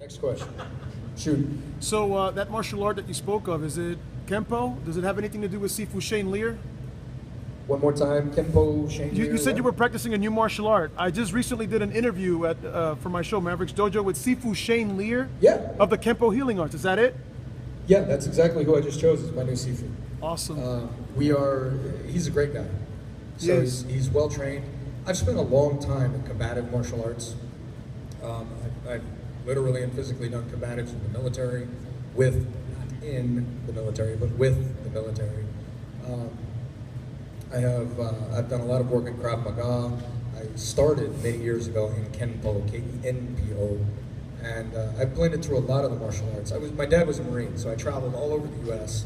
Next question. Shoot. So that martial art that you spoke of, is it Kempo? Does it have anything to do with Sifu Shane Lear? One more time, Kempo Shane. You said you were practicing a new martial art. I just recently did an interview for my show, Mavericks Dojo, with Sifu Shane Lear. Yeah. Of the Kempo Healing Arts. Is that it? Yeah, that's exactly who I just chose as my new Sifu. Awesome. He's a great guy. So he's well trained. I've spent a long time in combative martial arts. I've literally and physically done combatives in the military, not in the military, but with the military. I've done a lot of work in Krav Maga. I started many years ago in Kenpo, K-E-N-P-O, and I blended through a lot of the martial arts. My dad was a Marine, so I traveled all over the U.S.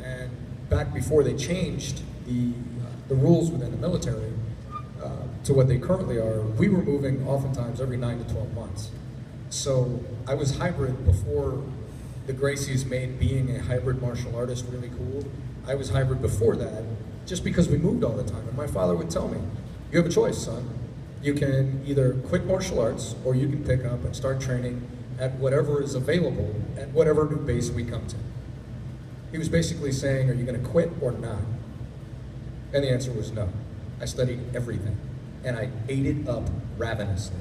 And back before they changed the rules within the military to what they currently are, we were moving oftentimes every 9 to 12 months. So I was hybrid before the Gracies made being a hybrid martial artist really cool. I was hybrid before that, just because we moved all the time. And my father would tell me, you have a choice, son. You can either quit martial arts, or you can pick up and start training at whatever is available at whatever new base we come to. He was basically saying, are you gonna quit or not? And the answer was no. I studied everything, and I ate it up ravenously.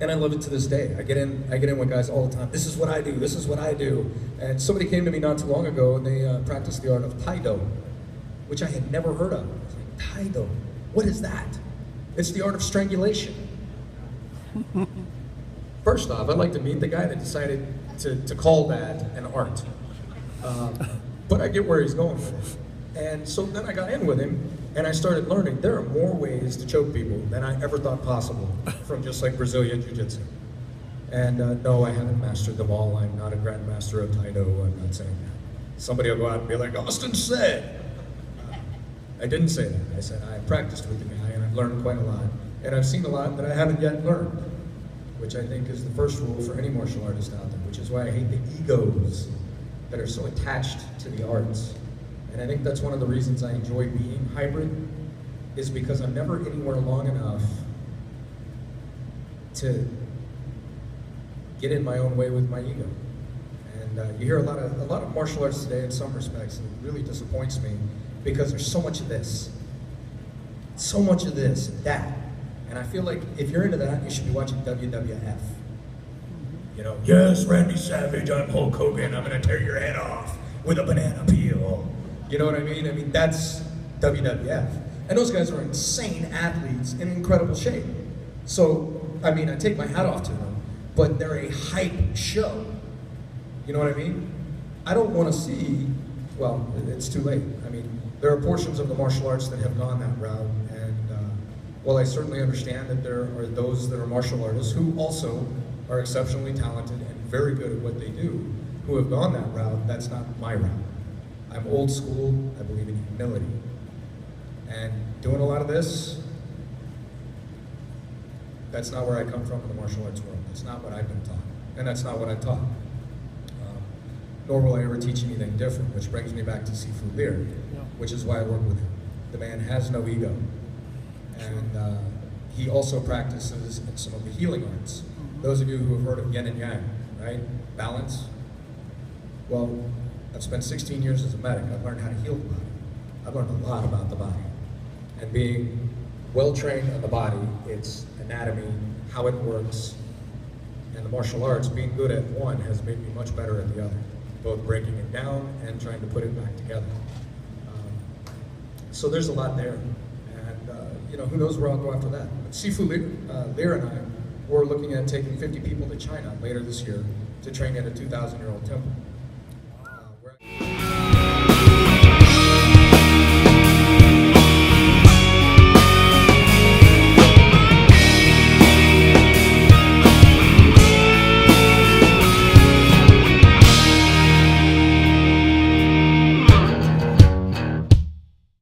And I love it to this day. I get in with guys all the time. This is what I do, this is what I do. And somebody came to me not too long ago, and they practiced the art of Taido, which I had never heard of. I was like, Taido, what is that? It's the art of strangulation. First off, I'd like to meet the guy that decided to call that an art. But I get where he's going with it. And so then I got in with him, and I started learning there are more ways to choke people than I ever thought possible from just like Brazilian Jiu-Jitsu. And no, I haven't mastered them all. I'm not a grandmaster of Taido. I'm not saying that. Somebody will go out and be like, Austin said. I didn't say that. I said I practiced with the guy, and I've learned quite a lot. And I've seen a lot that I haven't yet learned, which I think is the first rule for any martial artist out there, which is why I hate the egos that are so attached to the arts. And I think that's one of the reasons I enjoy being hybrid, is because I'm never anywhere long enough to get in my own way with my ego. And you hear a lot of martial arts today in some respects, and it really disappoints me because there's so much of this, that. And I feel like if you're into that, you should be watching WWF. You know, yes, Randy Savage, I'm Hulk Hogan, I'm gonna tear your head off with a banana peel. You know what I mean? I mean, that's WWF. And those guys are insane athletes in incredible shape. So, I mean, I take my hat off to them, but they're a hype show. You know what I mean? I don't want to see, well, it's too late. I mean, there are portions of the martial arts that have gone that route, and while I certainly understand that there are those that are martial artists who also are exceptionally talented and very good at what they do, who have gone that route, that's not my route. I'm old school, I believe in humility. And doing a lot of this, that's not where I come from in the martial arts world. That's not what I've been taught, and that's not what I taught. Nor will I ever teach anything different, which brings me back to Sifu Lear, which is why I work with him. The man has no ego. And he also practices in some of the healing arts. Those of you who have heard of yin and yang, right? Balance. Well, I've spent 16 years as a medic. I've learned how to heal the body. I've learned a lot about the body. And being well-trained in the body, its anatomy, how it works, and the martial arts, being good at one has made me much better at the other, both breaking it down and trying to put it back together. So there's a lot there. And you know, who knows where I'll go after that. But Sifu Lear and I were looking at taking 50 people to China later this year to train at a 2,000-year-old temple.